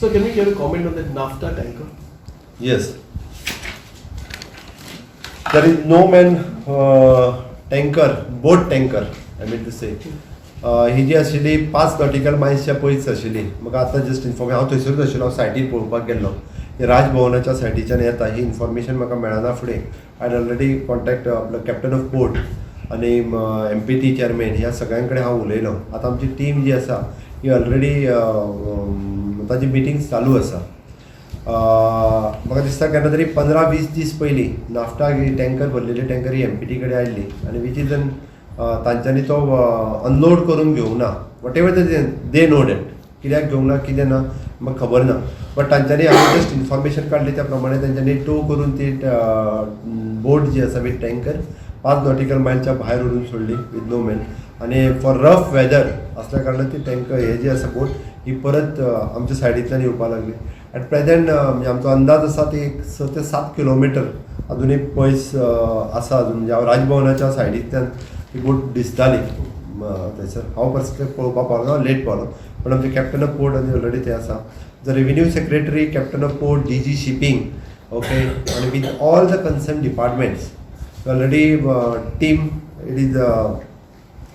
So can we get a comment on that NAFTA tanker? Yes. There is no man tanker, boat tanker, I mean to say. ही जी आशिल्ली 5 nautical मायल्सच्या पयस आशिल्ली. म्हाका आतां just information हांव थंयसरूच आशिल्लो, हांव सायटीर पळोवपाक गेल्लो. राजभवनाच्या सायटीच्यान येता ही इन्फॉर्मेशन म्हाका मेळना फुडें. आय ऑलरेडी कॉन्टॅक्ट आपलो कॅप्टन ऑफ पोर्ट आनी MPT चेअरमॅन ह्या सगळ्यां कडेन हांव उलयलो. आतां आमची टीम जी आसा ही ऑलरेडी ताजी मिटिंग्स चालू आसा. म्हाका दिसता केन्ना तरी 15-20 दीस पयलीं नाफ्टा टँकर भरलेली टँकर ही MPT कडेन आयिल्ली आनी वीच इज तांच्यांनी तो अनलोड करून घेवंक ना. Whatever they know that कित्याक घेवंक ना कितें ना म्हाका खबर ना. बट तांच्यांनी हांवें जस्ट इन्फॉर्मेशन काडली त्या प्रमाणे तांच्यांनी टो करून ती बोट जी आसा विथ टँकर 5 नॉटिकल मायलच्या भायर व्हरून सोडली विथ नो मॅन. आनी फॉर रफ वेदर असल्या कारणान ती टँकर हे जी आसा बोट ही परत आमच्या सायडींतल्यान येवपाक लागली. ॲट प्रेझेंट म्हणजे आमचो अंदाज आसा ती 6 ते 7 किलोमिटर अजूनय पयस आसा अजून. म्हणजे हांव राजभवनाच्या सायडींतल्यान ती बोट दिसताली थंयसर. हांव पर्सनली पळोवपाक पावलो, लेट पावलो. पण आमचे कॅप्टन ऑफ पोर्ट आनी ऑलरेडी ते आसा. The revenue secretary, captain of port, DG shipping, okay, आनी with all the concern departments already team it is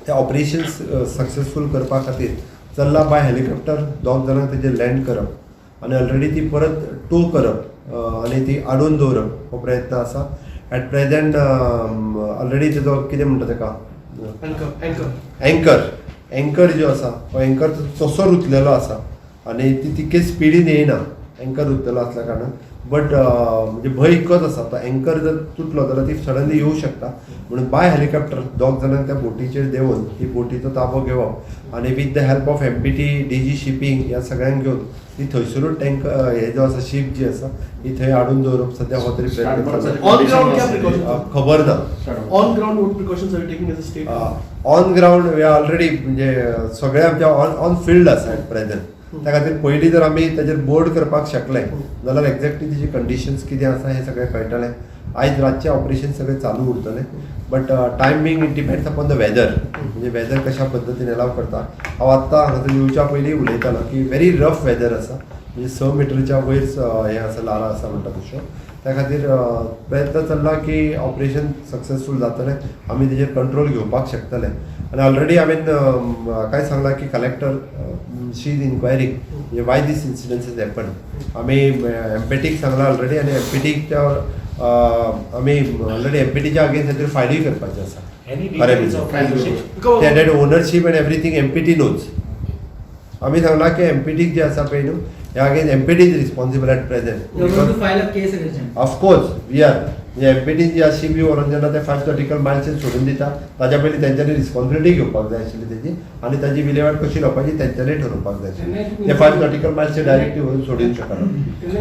ते ऑपरेशन्स सक्सेसफूल करपा खातीर चल्ला बाय हेलिकॉप्टर. 2 जाणांक तेजेर लँड करप आनी ऑलरेडी ती परत टो करप आनी ती आडोवन दवरप हो प्रयत्न आसा. ॲट प्रेझेंट ऑलरेडी तेजो कितें म्हणटा तेका एंकर जो आसा हो एंकर तसो रुतलेलो आसा आनी ती तितके स्पिडीन येयना एंकर रुतलेलो असल्या कारणान. बट म्हणजे भंय इतकोच आसा तो एंकर जर तुटलो जाल्यार ती सडनली येवं शकता. म्हणून बाय हेलिकॉप्टर 2 जाणांक त्या बोटीचेर देंवन ती बोटीचो ताबो घेवप आनी with the help of MPT, DG shipping ह्या सगळ्यांक घेवन ती थंयसरूच टँकर हे जो आसा शीप जी आसा ही थंय हाडून दवरप सध्या हो तरी प्रयत्न ऑन ग्राउंड क्या प्रिकॉशन्स? खबर ना. On ground what precautions are you taking as a state? On ground we are already म्हणजे सगळे आमच्या ऑन फील्ड आसा ॲट प्रेझेंट. त्या खातीर पयलीं जर आमी तेजेर बोर्ड करपाक शकले जाल्यार एक्झॅक्टली तेजी कंडिशन्स कितें आसा हें सगळें कळटलें. आयज रातचें ऑपरेशन सगळें चालू उरतलें. But time being it depends upon the weather. म्हणजे वेदर कशा पद्दतीन एलाव करता. हांव आत्तां हांगा येवच्या पयलीं उलयतालो की व्हेरी रफ वेदर आसा. म्हणजे 6 मिटरच्या वयर हे आसा लारा आसा म्हणटा तश्यो. त्या खातीर प्रयत्न चल्ला की ऑपरेशन सक्सेसफूल जातलें, आमी तेजेर कंट्रोल घेवपाक शकतले. आनी ऑलरेडी हांवें काय सांगलां की कलेक्टर शी इज इन्क्वायरींग म्हणजे वाय दीस इन्सिडन्सीस हॅपन. आमी MPTक सांगलां ऑलरेडी आनी MPTच्या आमी ऑलरेडी MPTच्या अगेन्स्ट खातीर फायलूय करपाचें आसा. That ownership and everything MPT knows. आमी सांगलां की MPTक जे आसा पळय न्हू ह्या against MPT is responsible at present. Of course we are म्हणजे MPT जी आशी बी व्हरून जेन्ना ते 5 नॉटिकल मायल्स सोडून दिता ताज्या पयलीं तेंच्यांनी रिस्पॉन्सिबिलिटी घेवपाक जाय आशिल्ली तेजी आनी ताजी विलेवाट कशी लावपाची तेंच्यांनी ठरोवपाक जाय आशिल्ली. ते 5 नॉटिकल मायल्सचे डायरेक्टली व्हरून सोडूंक शकना.